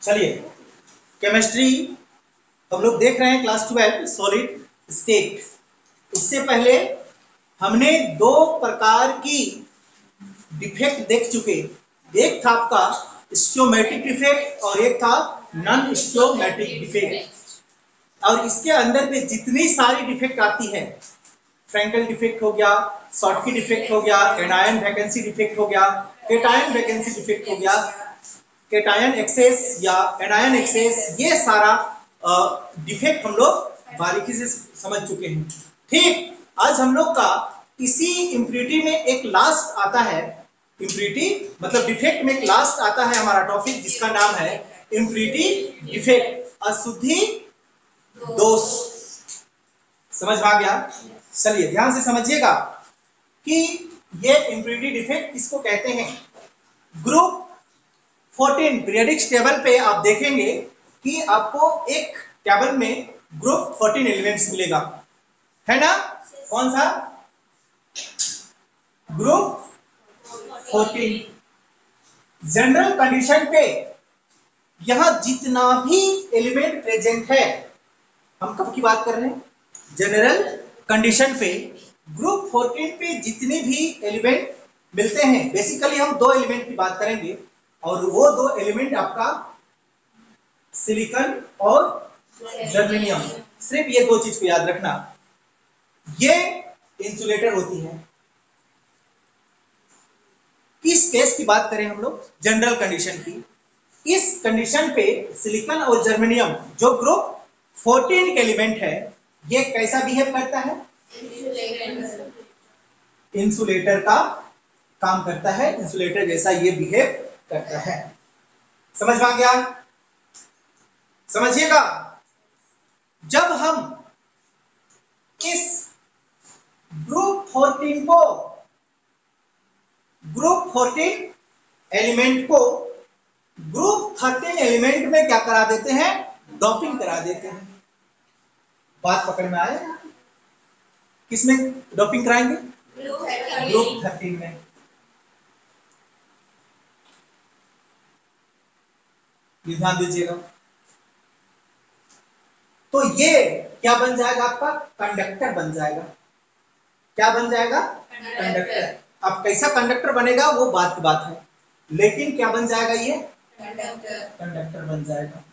चलिए, केमिस्ट्री हम लोग देख रहे हैं क्लास 12 सॉलिड स्टेट। इससे पहले हमने दो प्रकार की डिफेक्ट देख चुके। एक था आपका स्टोमेटिक डिफेक्ट और एक था नॉन स्टोमेटिक डिफेक्ट। और इसके अंदर पे जितनी सारी डिफेक्ट आती है, फ्रैंकल डिफेक्ट हो गया, शॉर्टकी डिफेक्ट हो गया, एनायन वैकेंसी डिफेक्ट हो गया, केटायन वैकेंसी डिफेक्ट हो गया, केटायन एक्सेस या एनायन एक्सेस, ये सारा डिफेक्ट हम लोग बारीकी से समझ चुके हैं। ठीक, आज हम लोग का इसी इम्प्यूरिटी में एक लास्ट आता है। इम्प्यूरिटी मतलब डिफेक्ट में एक लास्ट आता है हमारा टॉपिक, जिसका नाम है इम्प्यूरिटी डिफेक्ट, अशुद्धि दोष। समझ में आ गया? चलिए ध्यान से समझिएगा कि ये इम्प्यूरिटी डिफेक्ट किसको कहते हैं। ग्रुप 14 पीरियोडिक टेबल पे आप देखेंगे कि आपको एक टेबल में ग्रुप 14 एलिमेंट्स मिलेगा, है ना? कौन सा? ग्रुप 14। जनरल कंडीशन पे यहां जितना भी एलिमेंट प्रेजेंट है, हम कब की बात कर रहे हैं? जनरल कंडीशन पे ग्रुप 14 पे जितने भी एलिमेंट मिलते हैं, बेसिकली हम दो एलिमेंट की बात करेंगे, और वो दो एलिमेंट आपका सिलिकॉन और जर्मेनियम। सिर्फ ये दो चीज को याद रखना, ये इंसुलेटर होती है। किस केस की बात करें हम लोग? जनरल कंडीशन की। इस कंडीशन पे सिलिकॉन और जर्मेनियम जो ग्रुप 14 के एलिमेंट है, ये कैसा बिहेव करता है? इंसुलेटर का काम करता है, इंसुलेटर जैसा ये बिहेव करता है। समझ में आ गया? समझिएगा, जब हम इस ग्रुप 14 एलिमेंट को ग्रुप 13 एलिमेंट में क्या करा देते हैं? डॉपिंग करा देते हैं। बात पकड़ में आए? किसमें डॉपिंग कराएंगे? ग्रुप 13 में। ध्यान दीजिएगा। तो ये क्या बन जाएगा? आपका कंडक्टर बन जाएगा। क्या बन जाएगा? कंडक्टर। अब कैसा कंडक्टर बनेगा वो बात की बात है, लेकिन क्या बन जाएगा? ये कंडक्टर बन जाएगा।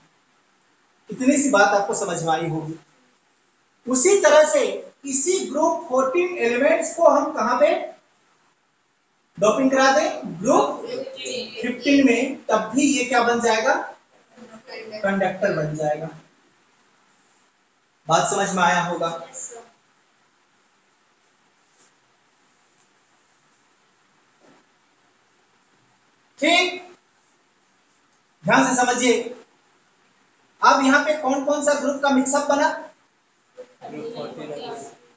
इतनी सी बात आपको समझ में आई होगी। उसी तरह से इसी ग्रुप 14 एलिमेंट्स को हम कहां पे डॉपिंग करा दें? ग्रुप 15 में, तब भी ये क्या बन जाएगा? कंडक्टर बन जाएगा। बात समझ में आया होगा? ठीक, ध्यान से समझिए। अब यहां पे कौन कौन सा ग्रुप का मिक्सअप बना?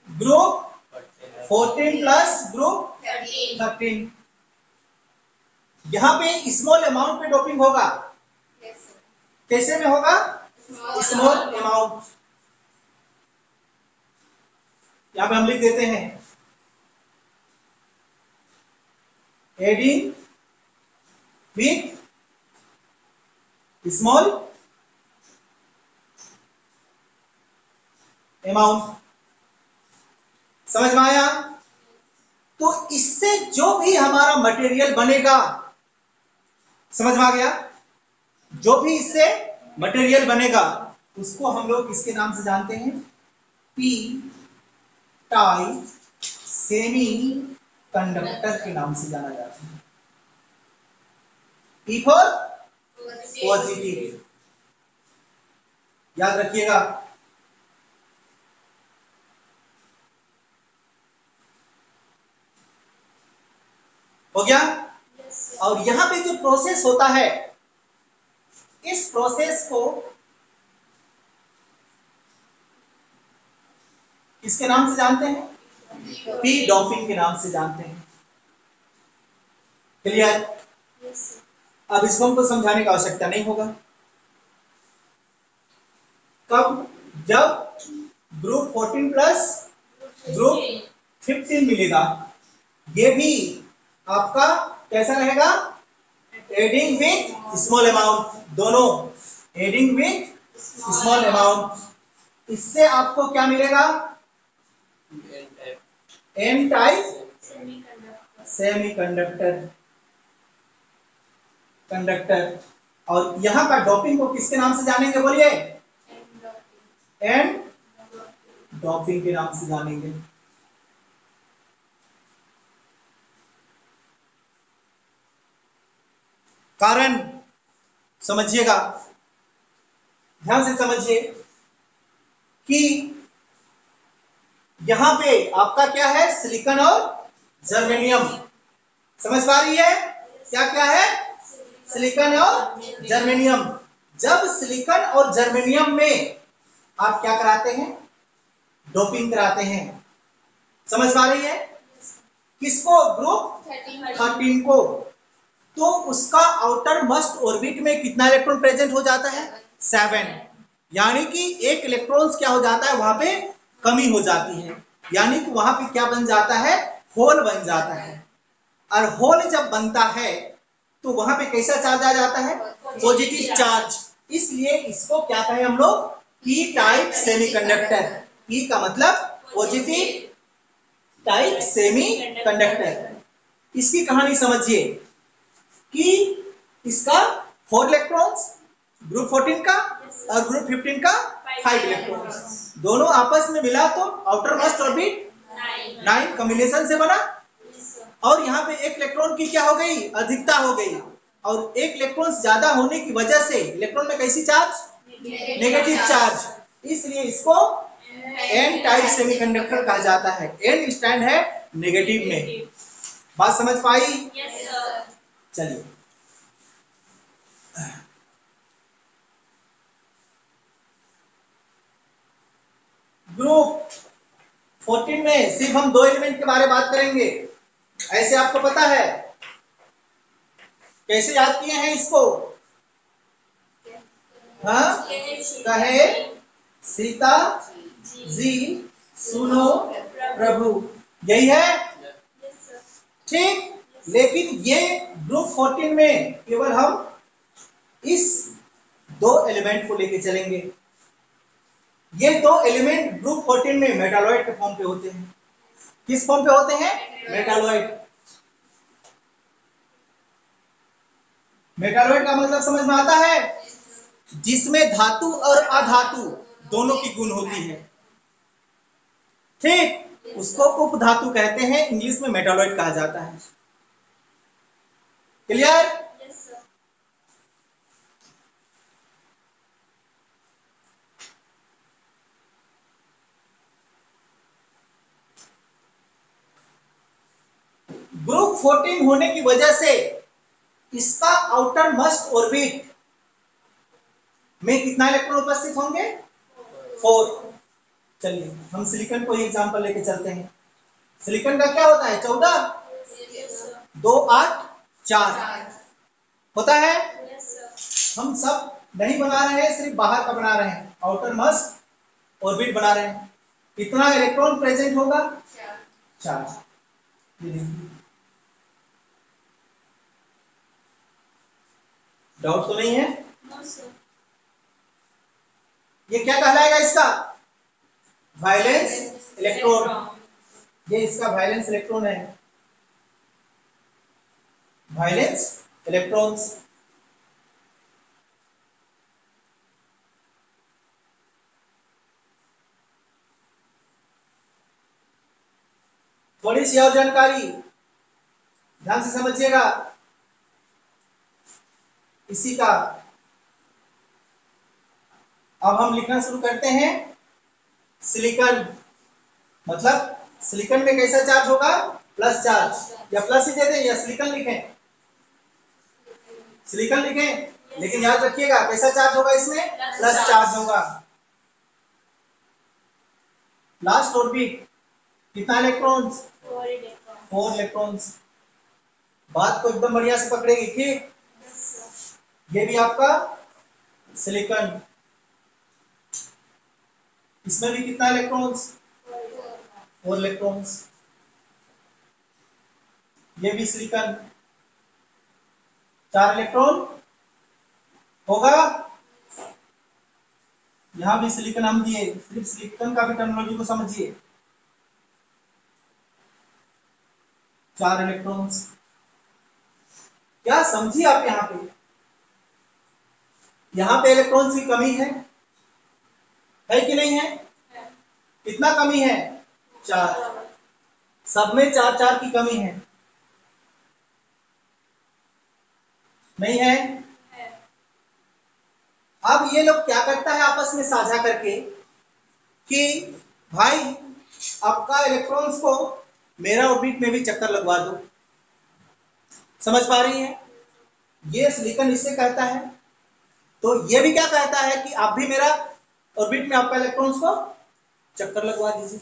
Group 14 plus group 13। यहां पे स्मॉल अमाउंट पे डोपिंग होगा। कैसे में होगा? Small amount. यहां पे हम लिख देते हैं एडिंग विथ स्मॉल अमाउंट। समझ में आया? तो इससे जो भी हमारा मटेरियल बनेगा, समझ में आ गया? जो भी इससे मटेरियल बनेगा उसको हम लोग किसके नाम से जानते हैं? पी टाइप सेमी कंडक्टर के नाम से जाना जाता है। पी फॉर पॉजिटिव, याद रखिएगा। हो गया? और यहां पे जो प्रोसेस होता है, इस प्रोसेस को किसके नाम से जानते हैं? पी डॉपिंग के नाम से जानते हैं। क्लियर? अब इसको हमको समझाने की आवश्यकता नहीं होगा। कब? जब ग्रुप 14 प्लस ग्रुप 15 मिलेगा, ये भी आपका कैसा रहेगा? Adding with small amount. दोनों एडिंग विथ स्मॉल अमाउंट। इससे आपको क्या मिलेगा? N type semiconductor conductor. और यहां का डोपिंग को किसके नाम से जानेंगे? बोलिए। एन डोपिंग के नाम से जानेंगे। कारण समझिएगा, ध्यान से समझिए कि यहां पे आपका क्या है? सिलिकॉन और जर्मेनियम। समझ पा रही है? क्या क्या है? सिलिकॉन और जर्मेनियम। जब सिलिकॉन और जर्मेनियम में आप क्या कराते हैं? डोपिंग कराते हैं। समझ पा रही है? किसको? ग्रुप 13 को। तो उसका आउटर मोस्ट ऑर्बिट में कितना इलेक्ट्रॉन प्रेजेंट हो जाता है? 7। यानी कि एक इलेक्ट्रॉन्स क्या हो जाता है? वहां पे कमी हो जाती है। यानी कि वहां पे क्या बन जाता है? होल बन जाता है। और होल जब बनता है तो वहां पे कैसा चार्ज आ जाता है? Positive charge. इसलिए इसको क्या कहें हम लोग? P type semiconductor. पी का मतलब पॉजिटिव टाइप सेमीकंडक्टर। इसकी कहानी समझिए कि इसका 4 इलेक्ट्रॉन्स, ग्रुप 14 का और ग्रुप 15 का 5 इलेक्ट्रॉन्स, दोनों आपस में मिला तो आउटर मोस्ट ऑर्बिट 9 कॉम्बिनेशन से बना। और यहाँ पे एक इलेक्ट्रॉन की क्या हो गई? अधिकता हो गई। और एक इलेक्ट्रॉन ज्यादा होने की वजह से इलेक्ट्रॉन में कैसी चार्ज? Negative charge. इसलिए इसको एन टाइप सेमीकंडक्टर कहा जाता है। एन स्टैंड है नेगेटिव में। बात समझ पाई? चलिए, ग्रुप 14 में सिर्फ हम 2 एलिमेंट के बारे में बात करेंगे। ऐसे आपको पता है? कैसे याद किए हैं इसको? हाँ, कहे सीता जी सुनो प्रभु, यही है। ठीक। लेकिन ये ग्रुप 14 में केवल हम इस 2 एलिमेंट को लेके चलेंगे। ये 2 एलिमेंट ग्रुप 14 में मेटालॉइड के फॉर्म पे होते हैं। किस फॉर्म पे होते हैं? मेटालॉइड। मेटालॉइड का मतलब समझ में आता है? जिसमें धातु और अधातु दोनों की गुण होती है। ठीक। उसको उपधातु कहते हैं, इंग्लिश में मेटालॉइड कहा जाता है। क्लियर? ग्रुप 14 होने की वजह से इसका आउटर मोस्ट ऑर्बिट में कितना इलेक्ट्रॉन उपस्थित होंगे? 4। चलिए हम सिलिकॉन को एग्जांपल लेके चलते हैं। सिलिकॉन का क्या होता है? 14 2 8 4 होता है। हम सब नहीं बना रहे हैं, सिर्फ बाहर का बना रहे हैं, आउटर मोस्ट ऑर्बिट बना रहे हैं। कितना इलेक्ट्रॉन प्रेजेंट होगा? 4। डाउट तो नहीं है? ये क्या कहलाएगा? इसका वैलेंस इलेक्ट्रॉन। ये इसका वैलेंस इलेक्ट्रॉन है। Valence electrons. थोड़ी सी और जानकारी ध्यान से समझिएगा इसी का। अब हम लिखना शुरू करते हैं। सिलिकॉन मतलब सिलिकॉन में कैसा चार्ज होगा? Plus charge. या प्लस ही दे दें या सिलिकॉन लिखें? सिलिकॉन लिखें। लेकिन याद रखिएगा कैसा चार्ज होगा? इसमें प्लस चार्ज होगा। लास्ट ऑर्बिट कितना इलेक्ट्रॉन्स? 4 इलेक्ट्रॉन्स। बात को एकदम बढ़िया से पकड़ेगी। ठीक। ये भी आपका सिलिकॉन। इसमें भी कितना इलेक्ट्रॉन्स? 4 इलेक्ट्रॉन्स। ये भी सिलिकॉन, 4 इलेक्ट्रॉन होगा। यहां भी सिलिकॉन हम दिए, सिर्फ सिलिकॉन का भी टर्मिनोलॉजी को समझिए। 4 इलेक्ट्रॉन्स, क्या समझिए आप यहां पे इलेक्ट्रॉन्स की कमी है कि नहीं है? कितना कमी है? 4। सब में 4 की कमी है, नहीं है? अब ये लोग क्या करता है आपस में साझा करके कि भाई आपका इलेक्ट्रॉन्स को मेरा ऑर्बिट में भी चक्कर लगवा दो। समझ पा रही है? ये सिलिकॉन इससे कहता है, तो ये भी क्या कहता है कि आप भी मेरा ऑर्बिट में आपका इलेक्ट्रॉन्स को चक्कर लगवा दीजिए।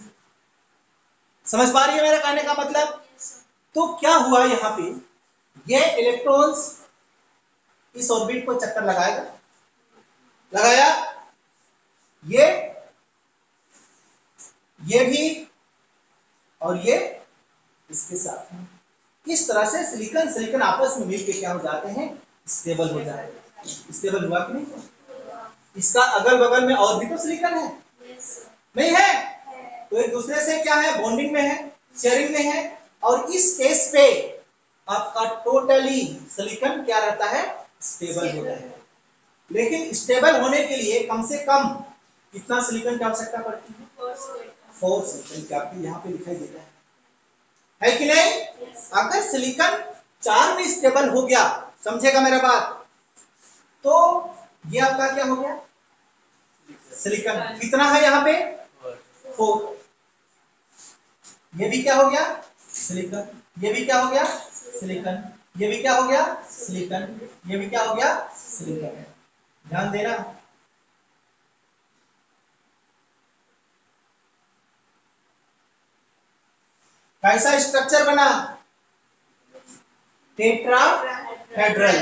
समझ पा रही है मेरा कहने का मतलब? तो क्या हुआ यहां पे, ये इलेक्ट्रॉन्स इस ऑर्बिट को चक्कर लगाएगा, लगाया, ये भी और ये इसके साथ में। इस तरह से सिलिकॉन सिलिकॉन आपस में मिलकर क्या हो जाते हैं? स्टेबल हो जाते हैं। स्टेबल हुआ कि नहीं? इसका अगल बगल में और भी तो सिलिकॉन है, नहीं है? तो एक दूसरे से क्या है? बॉन्डिंग में है, शेयरिंग में है। और इस केस पे आपका टोटली सिलिकॉन क्या रहता है? स्टेबल हो जाता है। लेकिन स्टेबल होने के लिए कम से कम कितना सिलिकॉन की आवश्यकता पड़ती है? 4 सिलिकॉन। आपको यहाँ पे दिखाई देता है कि नहीं? अगर सिलिकॉन 4 में स्टेबल हो गया, समझेगा मेरा बात, तो ये आपका क्या हो गया? सिलिकॉन कितना है यहाँ पे? 4। ये भी क्या हो गया? सिलिकॉन। ये भी क्या हो गया? सिलिकॉन। ये भी क्या हो गया? सिलिकॉन। ये भी क्या हो गया? सिलिकॉन। ध्यान देना। कैसा स्ट्रक्चर बना? टेट्राहेड्रल।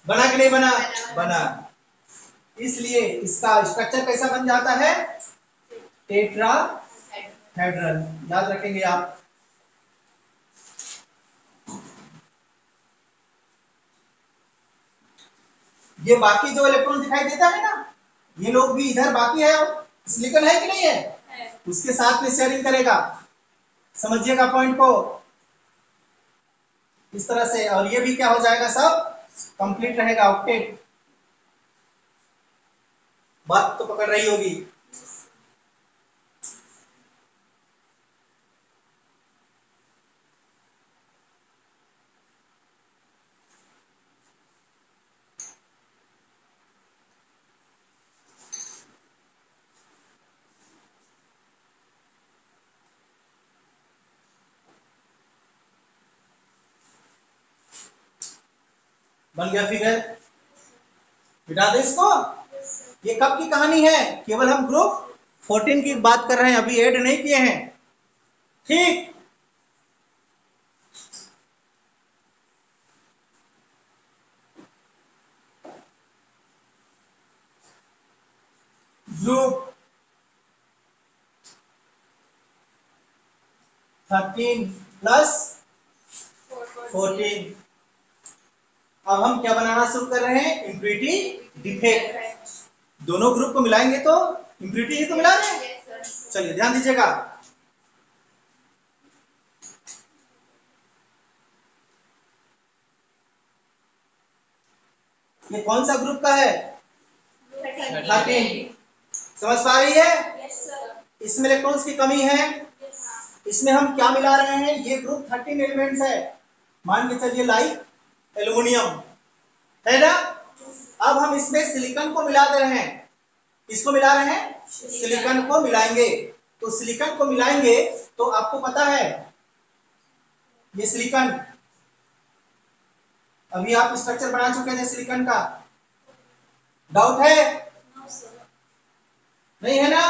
बना कि नहीं बना? बना। इसलिए इसका स्ट्रक्चर कैसा बन जाता है? टेट्राहेड्रल। याद रखेंगे आप। ये बाकी जो इलेक्ट्रॉन दिखाई देता है ना, ये लोग भी इधर बाकी है, सिलिकॉन है कि नहीं है? उसके साथ में शेयरिंग करेगा। समझिएगा पॉइंट को इस तरह से। और ये भी क्या हो जाएगा? सब कंप्लीट रहेगा, ऑक्टेट। बात तो पकड़ रही होगी। बन गया फिगर? बिठा दे इसको। ये कब की कहानी है? केवल हम ग्रुप 14 की बात कर रहे हैं, अभी ऐड नहीं किए हैं, ठीक? Group 13 plus 14। अब हम क्या बनाना शुरू कर रहे हैं? Impurity defect. दोनों ग्रुप को मिलाएंगे तो इम्प्यूरिटी ही तो मिला रहे हैं। चलिए ध्यान दीजिएगा। ये कौन सा ग्रुप का है? 13। समझ पा रही है? इसमें इलेक्ट्रॉन्स की कमी है। इसमें हम क्या मिला रहे हैं? ये ग्रुप 13 एलिमेंट्स है। मान के चलिए लाइक एल्युमिनियम है ना। अब हम इसमें सिलिकॉन को मिला दे रहे हैं। किसको मिला रहे हैं? सिलिकॉन को मिलाएंगे। तो सिलिकॉन को मिलाएंगे तो आपको पता है ये सिलिकॉन, अभी आप स्ट्रक्चर बना चुके थे सिलिकॉन का। डाउट है? नहीं है ना?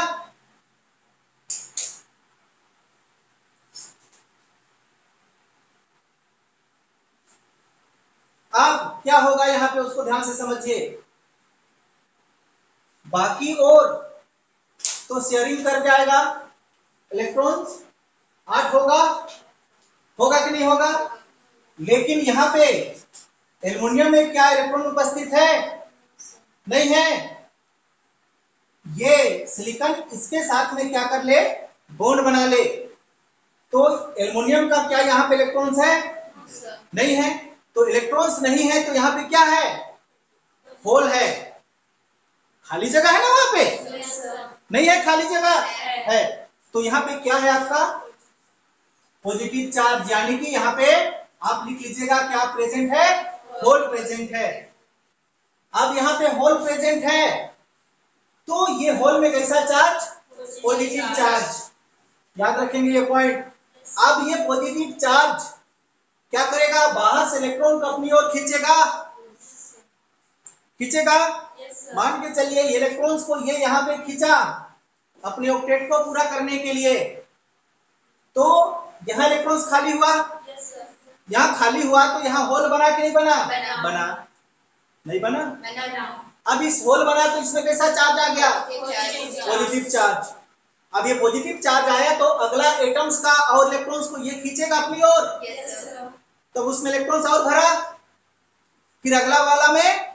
अब क्या होगा यहाँ पे उसको ध्यान से समझिए। बाकी और तो शेयरिंग कर जाएगा इलेक्ट्रॉन्स, 8 होगा, होगा कि नहीं होगा? लेकिन यहाँ पे एल्युमिनियम में क्या इलेक्ट्रॉन उपस्थित है? नहीं है। ये सिलिकॉन इसके साथ में क्या कर ले, बॉन्ड बना ले। तो एल्युमिनियम का क्या यहाँ पे इलेक्ट्रॉन्स है? नहीं है। तो इलेक्ट्रॉन्स नहीं है तो यहाँ पे क्या है? होल है। खाली जगह है ना वहां पे? नहीं है, खाली जगह है। तो यहाँ पे क्या है आपका? पॉजिटिव चार्ज, यानी कि यहाँ पे आप लिख लीजिएगा क्या प्रेजेंट है? होल प्रेजेंट है। अब यहाँ पे होल प्रेजेंट है तो ये होल में कैसा चार्ज? Positive charge. याद रखेंगे ये पॉइंट। अब ये पॉजिटिव चार्ज क्या करेगा? बाहर से इलेक्ट्रॉन को अपनी ओर खींचेगा, खींचेगा। मान के चलिए इलेक्ट्रॉन्स को ये यहाँ पे खींचा अपने ऑक्टेट को पूरा करने के लिए, तो यहाँ इलेक्ट्रॉन्स खाली हुआ, यहाँ खाली हुआ तो यहाँ होल बना कि नहीं बना? बना। नहीं बना? अब इस होल बना तो इसमें कैसा चार्ज आ गया? Positive charge. अब ये पॉजिटिव चार्ज आया तो अगला एटम्स का और इलेक्ट्रॉन्स को ये खींचेगा अपनी ओर, तो उसमें इलेक्ट्रॉन्स और भरा, फिर अगला वाला में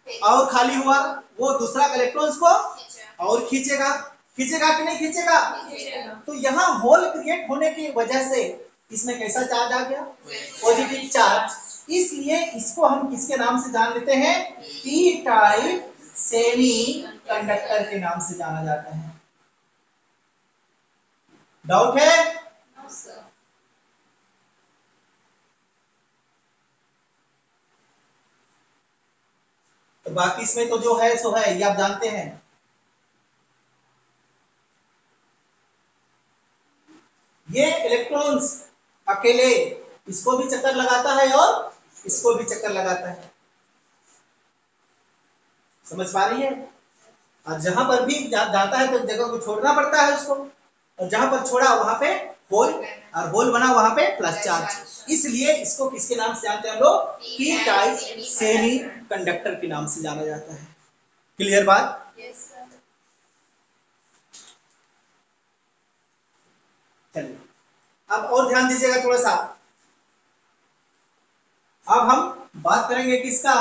और खाली हुआ, वो दूसरा इलेक्ट्रॉन्स को और खींचेगा। खींचेगा कि नहीं खींचेगा? तो यहाँ होल क्रिएट होने की वजह से इसमें कैसा चार्ज आ गया? Positive charge. इसलिए इसको हम किसके नाम से जान लेते हैं? पी टाइप सेमी कंडक्टर के नाम से जाना जाता है। डाउट है? तो बाकी इसमें तो जो है सो है, ये आप जानते हैं। ये इलेक्ट्रॉन्स अकेले इसको भी चक्कर लगाता है और इसको भी चक्कर लगाता है। समझ पा रही है? और जहां पर भी जाता है तो जगह को छोड़ना पड़ता है उसको, और जहां पर छोड़ा वहां पे होल, और होल बना वहां पे प्लस चार्ज। इसलिए इसको किसके नाम से जानते हैं हम लोग? पी टाइप सेमी कंडक्टर के नाम से जाना जाता है। क्लियर बात? चलिए अब और ध्यान दीजिएगा थोड़ा सा। अब हम बात करेंगे किसका?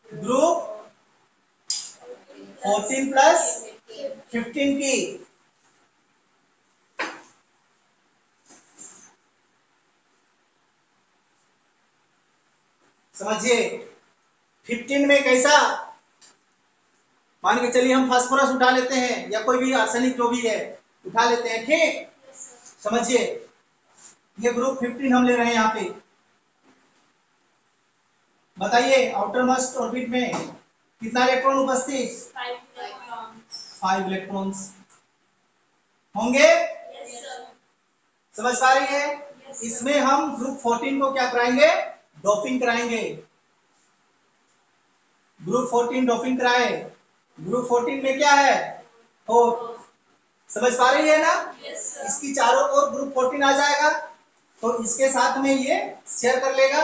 ग्रुप 14 प्लस 15 की। समझिए 15 में कैसा? मान के चलिए हम फास्फोरस उठा लेते हैं या कोई भी आर्सेनिक जो भी है उठा लेते हैं, ठीक? समझिए ये ग्रुप 15 हम ले रहे हैं यहाँ पे। बताइए आउटर मोस्ट ऑर्बिट में कितना इलेक्ट्रॉन उपस्थित? 5 इलेक्ट्रॉन्स होंगे। समझ पा रही है? इसमें हम ग्रुप 14 को क्या कराएंगे? डोपिंग कराएंगे। ग्रुप 14 डोपिंग कराए। ग्रुप 14 में क्या है? हो, समझ पा रही है ना? इसकी चारों ओर ग्रुप 14 आ जाएगा तो इसके साथ में ये शेयर कर लेगा,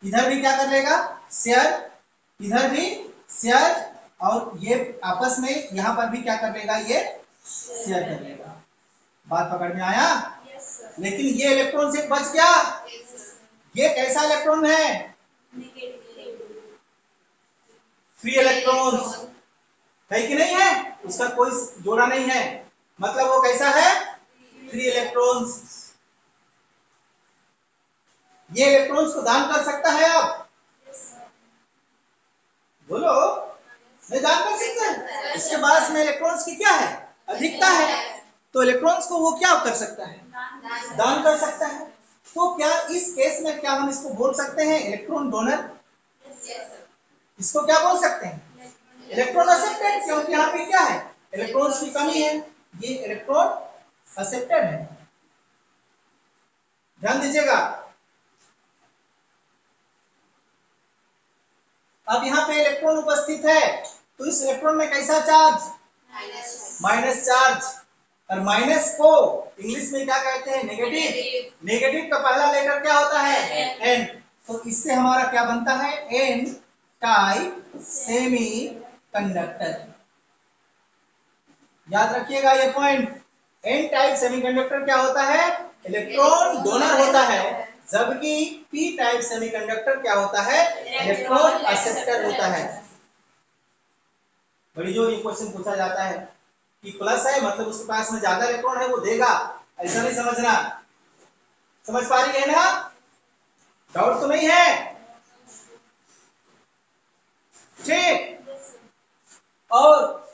इधर भी क्या कर लेगा? शेयर, इधर भी शेयर, और ये आपस में यहाँ पर भी क्या कर लेगा? ये शेयर कर लेगा। बात पकड़ में आया? लेकिन ये इलेक्ट्रॉन से बच गया। ये कैसा इलेक्ट्रॉन है? फ्री इलेक्ट्रॉन है कि नहीं है? उसका कोई जोड़ा नहीं है, मतलब वो कैसा है? Free electrons. ये इलेक्ट्रॉन्स को दान कर सकता है आप? बोलो, नहीं दान कर सकते हैं? इसके पास में इलेक्ट्रॉन्स की क्या है? अधिकता है, तो इलेक्ट्रॉन्स को वो क्या कर सकता है? दान कर सकता है। तो क्या इस केस में क्या हम इसको बोल सकते हैं इलेक्ट्रॉन डोनर? इसको क्या बोल सकते हैं? इलेक्ट्रॉन एक्सेप्टेड, क्योंकि यहाँ पे क्या है? इलेक्ट्रॉन्स की कमी है, ये इलेक्ट्रॉन एक्सेप्टेड है। ध्यान दीजिएगा। अब यहाँ पे इलेक्ट्रॉन उपस्थित है तो इस इलेक्ट्रॉन में कैसा चार्ज? Minus charge. और माइनस को इंग्लिश में क्या कहते हैं? नेगेटिव। नेगेटिव का पहला लेटर क्या होता है? एन। तो इससे हमारा क्या बनता है? N type semiconductor. याद रखिएगा ये पॉइंट। एन टाइप सेमीकंडक्टर क्या होता है? इलेक्ट्रॉन डोनर होता है, जबकि पी टाइप सेमीकंडक्टर क्या होता है? इलेक्ट्रॉन एक्सेप्टर होता है। बड़ी जो ये क्वेश्चन पूछा जाता है कि प्लस है मतलब उसके पास में ज्यादा इलेक्ट्रॉन है वो देगा, ऐसा नहीं समझना। समझ पा रही है ना? डाउट तो नहीं है? ठीक। और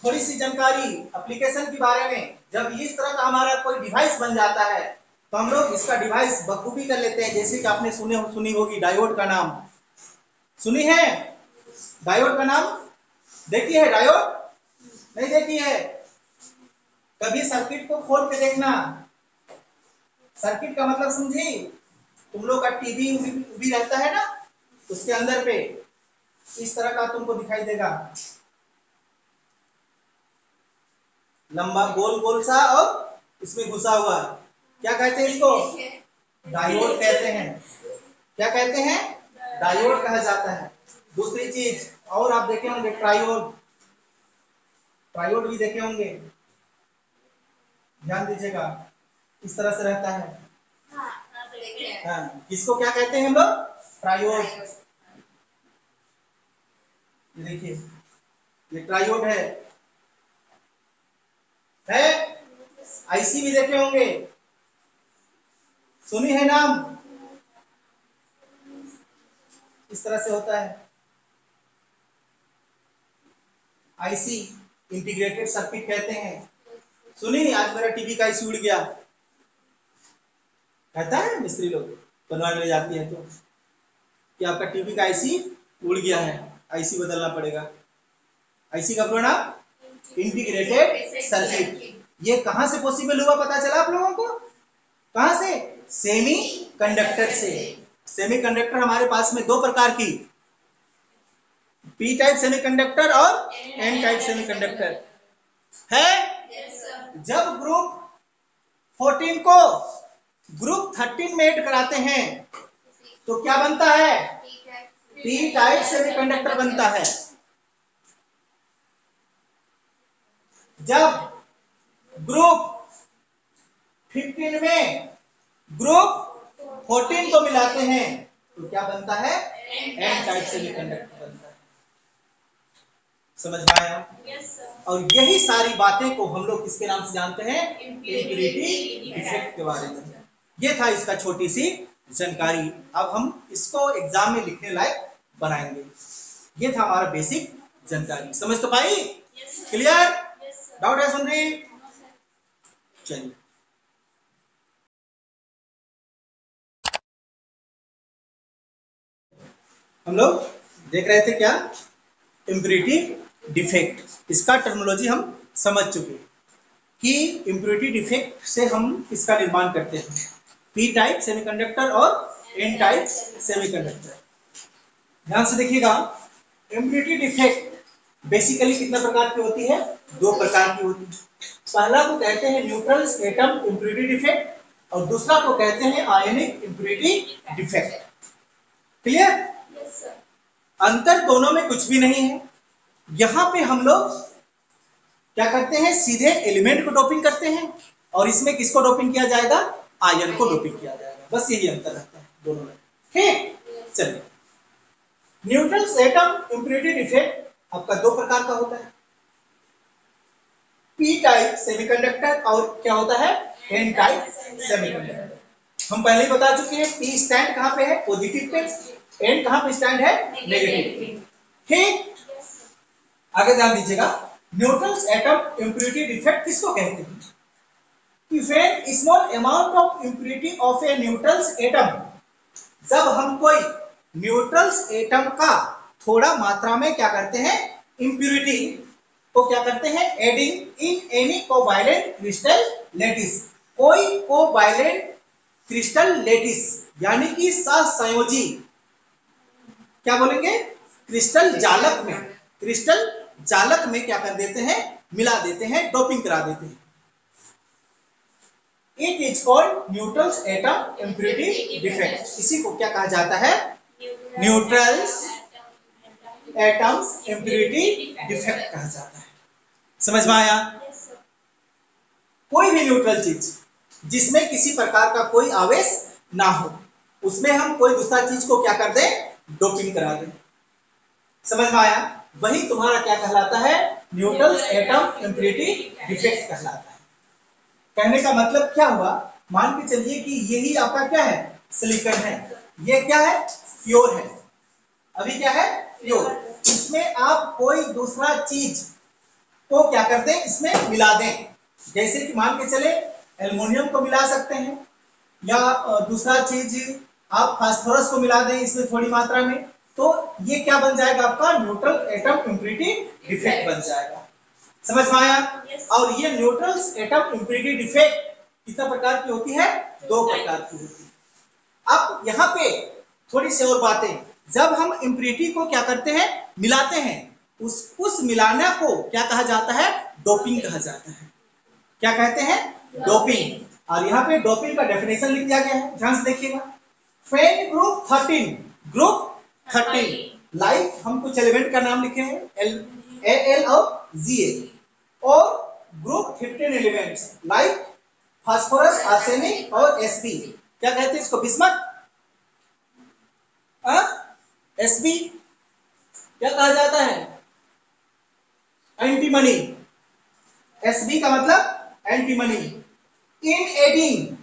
थोड़ी सी जानकारी एप्लीकेशन के बारे में, जब इस तरह का हमारा कोई डिवाइस बन जाता है तो हम लोग इसका डिवाइस बखूबी कर लेते हैं। जैसे कि आपने सुनी होगी डायोड का नाम, सुनी है? डायोड का नाम देखी है? डायोड नहीं देखी है? कभी सर्किट को खोल के देखना। सर्किट का मतलब समझी? तुम लोग का टीवी भी रहता है ना, उसके अंदर पे इस तरह का तुमको दिखाई देगा, लंबा गोल गोल सा और इसमें घुसा हुआ। क्या कहते हैं इसको? डायोड कहते हैं। क्या कहते हैं? डायोड कहा जाता है। दूसरी चीज और आप देखे होंगे, ट्रायोड, ट्रायोड भी देखे होंगे, ध्यान दीजिएगा, इस तरह से रहता है। हाँ, इसको क्या कहते हैं हम लोग? ट्रायोड। देखिए ये ट्रायोड है। आईसी भी देखे होंगे, सुनी है नाम? इस तरह से होता है आईसी, इंटीग्रेटेड सर्किट कहते हैं। सुनी? आज मेरा टीवी का आईसी उड़ गया, कहता है मिस्त्री लोग बनवाने ले जाती है तो, कि आपका टीवी का आईसी उड़ गया है, आईसी बदलना पड़ेगा। आईसी का पूरा नाम इंटीग्रेटेड सर्किट। ये कहां से पॉसिबल हुआ पता चला आप लोगों को? कहां से? सेमी कंडक्टर से। सेमी कंडक्टर हमारे पास में दो प्रकार की, पी टाइप सेमीकंडक्टर और एन टाइप सेमीकंडक्टर है। जब ग्रुप 14 को ग्रुप 13 में ऐड कराते हैं तो क्या बनता है? पी टाइप सेमीकंडक्टर बनता है। जब ग्रुप 15 में ग्रुप 14 को मिलाते हैं तो क्या बनता है? एन टाइप सेमीकंडक्टर बनता है। समझ में आया? और यही सारी बातें को हम लोग किसके नाम से जानते हैं? इम्प्यूरिटी डिफेक्ट के बारे में। ये था इसका छोटी सी जानकारी। अब हम इसको एग्जाम में लिखने लायक बनाएंगे। ये था हमारा बेसिक जानकारी। समझ तो पाई? क्लियर? डाउट है सुन रही? चलिए, हम लोग देख रहे थे क्या? Impurity defect. इसका टर्मिनोलॉजी हम समझ चुके कि इम्प्यूरिटी डिफेक्ट से हम इसका निर्माण करते हैं, पी टाइप सेमीकंडक्टर और एन टाइप सेमीकंडक्टर। ध्यान से देखिएगा, इम्प्यूरिटी डिफेक्ट बेसिकली कितने प्रकार की होती है? दो प्रकार की होती है। पहला को कहते हैं न्यूट्रल एटम इम्प्यूरिटी डिफेक्ट और दूसरा को कहते हैं आयनिक इम्प्यूरिटी डिफेक्ट। क्लियर? अंतर दोनों में कुछ भी नहीं है। यहां पे हम लोग क्या करते हैं? सीधे एलिमेंट को डोपिंग करते हैं और इसमें किसको डोपिंग किया जाएगा? आयन को डोपिंग किया जाएगा। बस यही अंतर रहता है दोनों में। ठीक, चलिए। न्यूट्रल एटम इम्प्यूरिटी डिफेक्ट आपका दो प्रकार का होता है, पी टाइप सेमीकंडक्टर और क्या होता है? N type semiconductor. हम पहले ही बता चुके हैं पी स्टैंड कहां पे है? Positive pay. एन कहां पे स्टैंड है? नेगेटिव। ठीक, आगे ध्यान दीजिएगा। न्यूट्रल एटम इम्प्यूरिटी डिफेक्ट किसको कहते हैं? When small amount of impurity of a neutral atom, जब हम कोई न्यूट्रल एटम का थोड़ा मात्रा में क्या करते हैं? इम्प्यूरिटी को क्या करते हैं? Adding in any covalent crystal lattice. कोई कोवैलेंट क्रिस्टल लैटिस यानी कि सहसंयोजी, क्या बोलेंगे? क्रिस्टल जालक में, क्रिस्टल जालक में क्या कर देते हैं? मिला देते हैं, डोपिंग करा देते हैं। It is called neutral atom impurity defect। इसी को क्या कहा जाता है? न्यूट्रल एटम्स इम्प्यूरिटी डिफेक्ट कहा जाता है। समझ में आया? कोई भी न्यूट्रल चीज जिसमें किसी प्रकार का कोई आवेश ना हो, उसमें हम कोई दूसरा चीज को क्या कर दें? डोपिंग करा दें। समझ में आया? वही तुम्हारा क्या कहलाता है, न्यूटन्स एटम इम्प्योरिटी डिफेक्ट कहलाता है। कहने का मतलब क्या हुआ, मान के चलिए कि यही आपका क्या है, सिलिकॉन है, ये क्या है, प्योर है, अभी क्या है, प्योर। इसमें आप कोई दूसरा चीज को क्या करते हैं, इसमें मिला दें, जैसे कि मान के चले एल्युमिनियम को मिला सकते हैं, या दूसरा चीज आप फास्फोरस को मिला दें इसमें थोड़ी मात्रा में, तो ये क्या बन जाएगा, आपका न्यूट्रल एटम इम्प्योरिटी डिफेक्ट बन जाएगा। समझ में आया? और ये न्यूट्रल एटम इम्प्योरिटी डिफेक्ट कितना प्रकार की होती है, 2 प्रकार की होती है। अब यहाँ पे थोड़ी सी और बातें, जब हम इम्प्योरिटी को क्या करते हैं, मिलाते हैं, उस मिलाना को क्या कहा जाता है, डोपिंग कहा जाता है। क्या कहते हैं, डोपिंग। और यहाँ पे डोपिंग का डेफिनेशन लिख दिया गया है, ध्यान से देखिएगा। फ्रेंड ग्रुप 13 लाइक हम कुछ एलिमेंट का नाम लिखे हैं, Al और Ga, और group 15 elements like phosphorus, arsenic और Sb, क्या कहते हैं इसको, बिस्मथ, Sb क्या कहा जाता है, एंटीमनी। Sb का मतलब antimony. In adding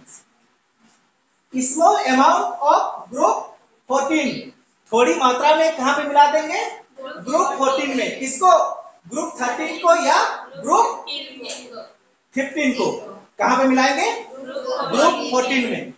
small amount of group 14, थोड़ी मात्रा में कहां पे मिला देंगे, ग्रुप 14 में, किसको, ग्रुप 13 को या ग्रुप 15 को, कहां पे मिलाएंगे, ग्रुप 14 में,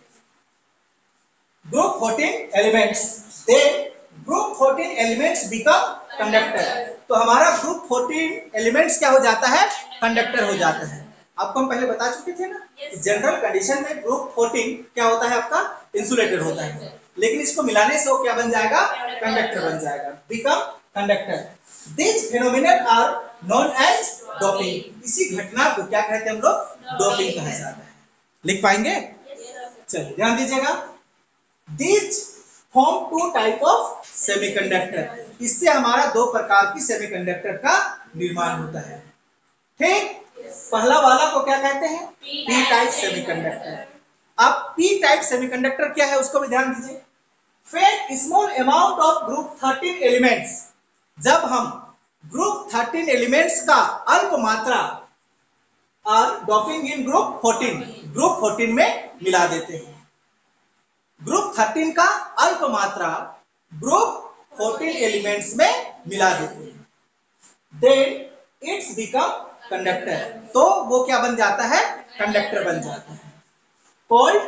group 14 elements, then group 14 elements become conductor. तो हमारा ग्रुप 14 एलिमेंट्स क्या हो जाता है, कंडक्टर हो जाता है। आपको हम पहले बता चुके थे ना, जनरल कंडीशन में ग्रुप 14 क्या होता है, आपका इंसुलेटर होता है, लेकिन इसको मिलाने से वो क्या बन जाएगा, कंडक्टर बन जाएगा, become conductor. This phenomenon are known as doping, इसी घटना को क्या कहते हैं हम लोग, डोपिंग कहा जाता है। लिख पाएंगे, चलिए ध्यान दीजिएगा। This form 2 type of semiconductor, इससे हमारा 2 प्रकार की सेमीकंडक्टर का निर्माण होता है। ठीक, पहला वाला को क्या कहते हैं, पी टाइप सेमीकंडक्टर। अब पी टाइप सेमीकंडक्टर क्या है, उसको भी ध्यान दीजिए। Fed small amount of group 13 elements, जब हम ग्रुप 13 एलिमेंट्स का अल्प मात्रा और डोपिंग इन ग्रुप 14, ग्रुप 14 में मिला देते हैं, ग्रुप 13 का अल्प मात्रा ग्रुप 14 एलिमेंट्स में मिला देते हैं, देन इट्स बिकम कंडक्टर, तो वो क्या बन जाता है, कंडक्टर बन जाता है, कॉल्ड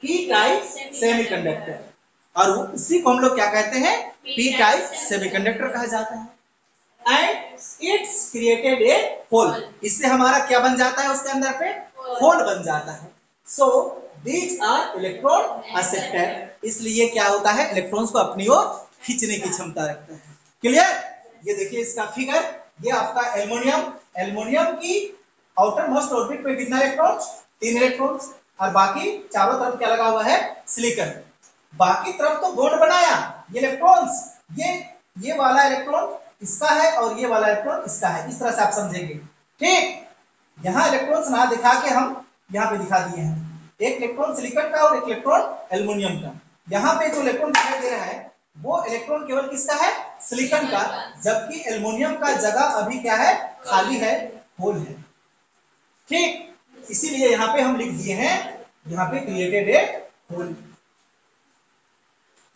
पी टाइप सेमीकंडक्टर। और इसी को हम लोग क्या कहते हैं, पी टाइप सेमीकंडक्टर कहा जाता है। And it's created a hole, इससे हमारा क्या बन जाता है, उसके अंदर पे होल बन जाता है। So these are electron acceptor, इसलिए क्या होता है, इलेक्ट्रॉन्स को अपनी ओर खींचने की क्षमता रखता है। क्लियर? ये देखिए इसका फिगर, ये आपका एल्युमिनियम, एल्युमिनियम की आउटर मोस्ट ऑर्बिट पे कितना इलेक्ट्रॉन्स, 3 इलेक्ट्रॉन्स, और बाकी चारों तरफ क्या लगा हुआ है, सिलिकॉन। बाकी तरफ तो बॉन्ड बनाया, ये इलेक्ट्रॉन्स, ये वाला इलेक्ट्रॉन इसका है और ये वाला इलेक्ट्रॉन इसका है, इस तरह से आप समझेंगे। ठीक, यहाँ इलेक्ट्रॉन्स ना दिखा के हम यहाँ पे दिखा दिए हैं, एक इलेक्ट्रॉन सिलिकॉन का और एक इलेक्ट्रॉन एल्युमिनियम का। यहाँ पे जो इलेक्ट्रॉन दिखाई दे रहा है वो इलेक्ट्रॉन केवल किसका है, सिलिकॉन का, जबकि एल्युमिनियम का जगह अभी क्या है, खाली है, होल है। ठीक, इसीलिए यहाँ पे हम लिख दिए हैं, यहाँ पे क्रिएटेड ए होल।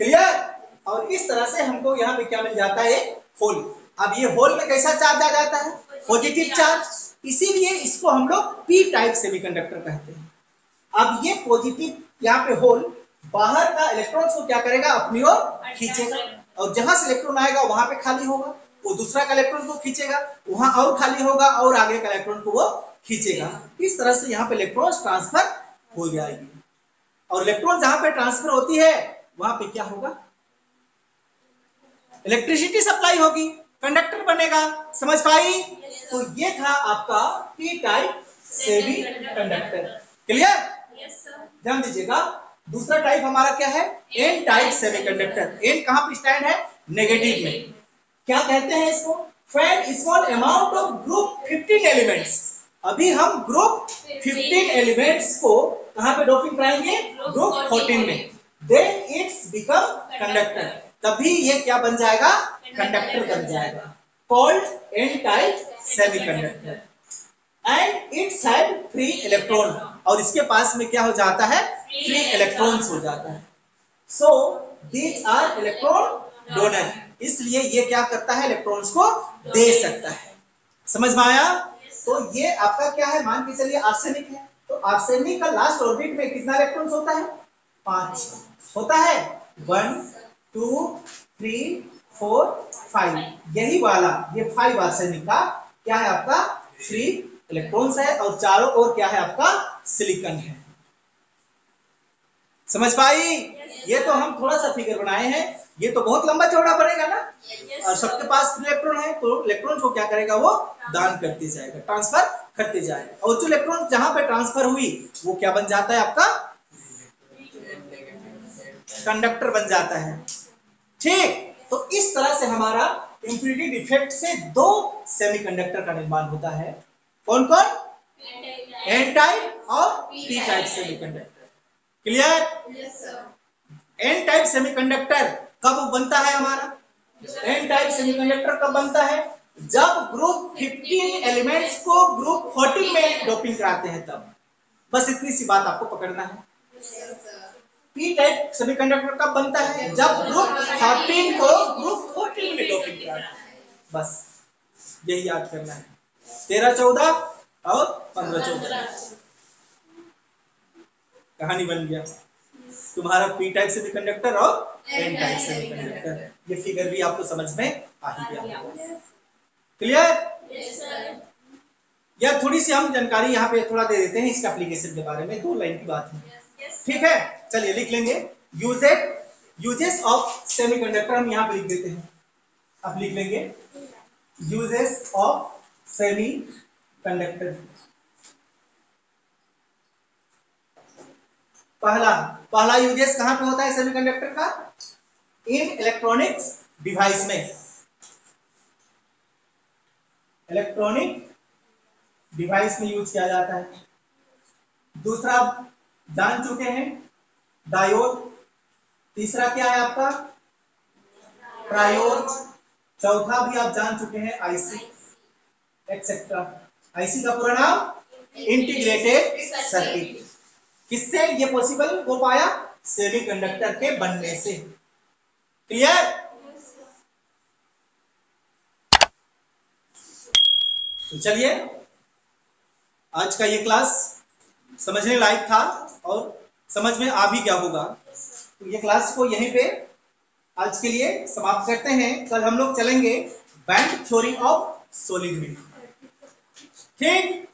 क्लियर? और इस तरह से हमको यहाँ पे क्या मिल जाता है, होल। अब ये होल में कैसा चार्ज आ जाता है, पॉजिटिव चार्ज, इसीलिए इसको हम लोग पी टाइप सेमीकंडक्टर कहते हैं। अब ये पॉजिटिव यहाँ पे होल बाहर का इलेक्ट्रॉन्स को क्या करेगा, अपनी ओर खींचेगा, और जहां से इलेक्ट्रॉन आएगा वहां पे खाली होगा, वो दूसरा का इलेक्ट्रॉन को खींचेगा, वहां और खाली होगा, और आगे का इलेक्ट्रॉन को वो खींचेगा। इस तरह से यहाँ पे इलेक्ट्रॉन्स ट्रांसफर हो जाएगी, और इलेक्ट्रॉन जहां पे ट्रांसफर होती है वहां पे क्या होगा, इलेक्ट्रिसिटी सप्लाई होगी, कंडक्टर बनेगा। समझ पाई? तो ये था आपका P type semi conductor. Clear? ध्यान दीजिएगा। दूसरा टाइप हमारा क्या है, एन टाइप सेमीकंडक्टर। एन कहां पे स्टैंड है, नेगेटिव में। क्या कहते हैं इसको, find small amount of group 15 elements. अभी हम ग्रुप 15 एलिमेंट्स को कहां पे डोपिंग कराएंगे, ग्रुप 14 में, देन इट्स बिकम कंडक्टर, तभी ये क्या बन जाएगा, कंडक्टर बन जाएगा, called n-type semiconductor and it's have free electron, और इसके पास में क्या हो जाता है, फ्री इलेक्ट्रॉन्स हो जाता है। so these are electron donor, इसलिए ये क्या करता है, इलेक्ट्रॉन्स को दे सकता है। समझ में आया? तो ये आपका क्या है, मान के चलिए आर्सेनिक है, तो आर्सेनिक का लास्ट ऑर्बिट में कितना इलेक्ट्रॉन्स होता है, 5 होता है, 1 2 3 4 5, यही वाला ये 5 आर्सेनिक का क्या है, आपका फ्री इलेक्ट्रॉन्स है, और चारों ओर क्या है, आपका सिलिकॉन है। समझ पाई? ये तो हम थोड़ा सा फिगर बनाए हैं, ये तो बहुत लंबा चौड़ा बनेगा ना, और सबके पास इलेक्ट्रॉन है, तो इलेक्ट्रॉन को क्या करेगा, वो दान करते जाएगा, ट्रांसफर करते जाएगा, और जो इलेक्ट्रॉन जहां पे ट्रांसफर हुई वो क्या बन जाता है, आपका कंडक्टर बन जाता है। ठीक, तो इस तरह से हमारा इम्प्योरिटी डिफेक्ट से 2 सेमीकंडक्टर का निर्माण होता है। कौन कौन? एन टाइप और P type semiconductor. Clear? N type semiconductor कब बनता है हमारा? एन टाइप सेमीकंडक्टर कब बनता है? जब ग्रुप 15 एलिमेंट्स को ग्रुप 14 में डोपिंग कराते हैं तब। बस इतनी सी बात आपको पकड़ना है। पी टाइप सेमीकंडक्टर कब बनता है? जब ग्रुप 13 को ग्रुप 14 में डोपिंग कराते हैं। बस यही याद करना है। 13 14 और 15 14 कहानी बन गया तुम्हारा पी टाइप सेमीकंडक्टर और एन टाइप सेमीकंडक्टर। ये फिगर भी आपको समझ में आ ही गया होगा। क्लियर? या थोड़ी सी हम जानकारी यहाँ पे थोड़ा दे देते हैं इसका एप्लीकेशन के बारे में, 2 लाइन की बात है। ठीक है, चलिए लिख लेंगे। यूजेस ऑफ सेमीकंडक्टर हम यहाँ पे लिख देते हैं। अब लिख लेंगे यूजेस ऑफ सेमीकंडक्टर। पहला यूजेस कहां पे होता है सेमीकंडक्टर का? इन इलेक्ट्रॉनिक्स डिवाइस में, इलेक्ट्रॉनिक डिवाइस में यूज किया जाता है। दूसरा जान चुके हैं डायोड, तीसरा क्या है आपका ट्रायोड, चौथा भी आप जान चुके हैं आईसी एक्सेट्रा। आईसी का पूरा नाम इंटीग्रेटेड सर्किट। किससे ये पॉसिबल हो पाया? सेमीकंडक्टर के बनने से। क्लियर? तो चलिए आज का ये क्लास समझने लायक था और समझ में आ भी गया होगा, तो ये क्लास को यहीं पे आज के लिए समाप्त करते हैं। कल हम लोग चलेंगे बैंड थ्योरी ऑफ सॉलिड में। ठीक।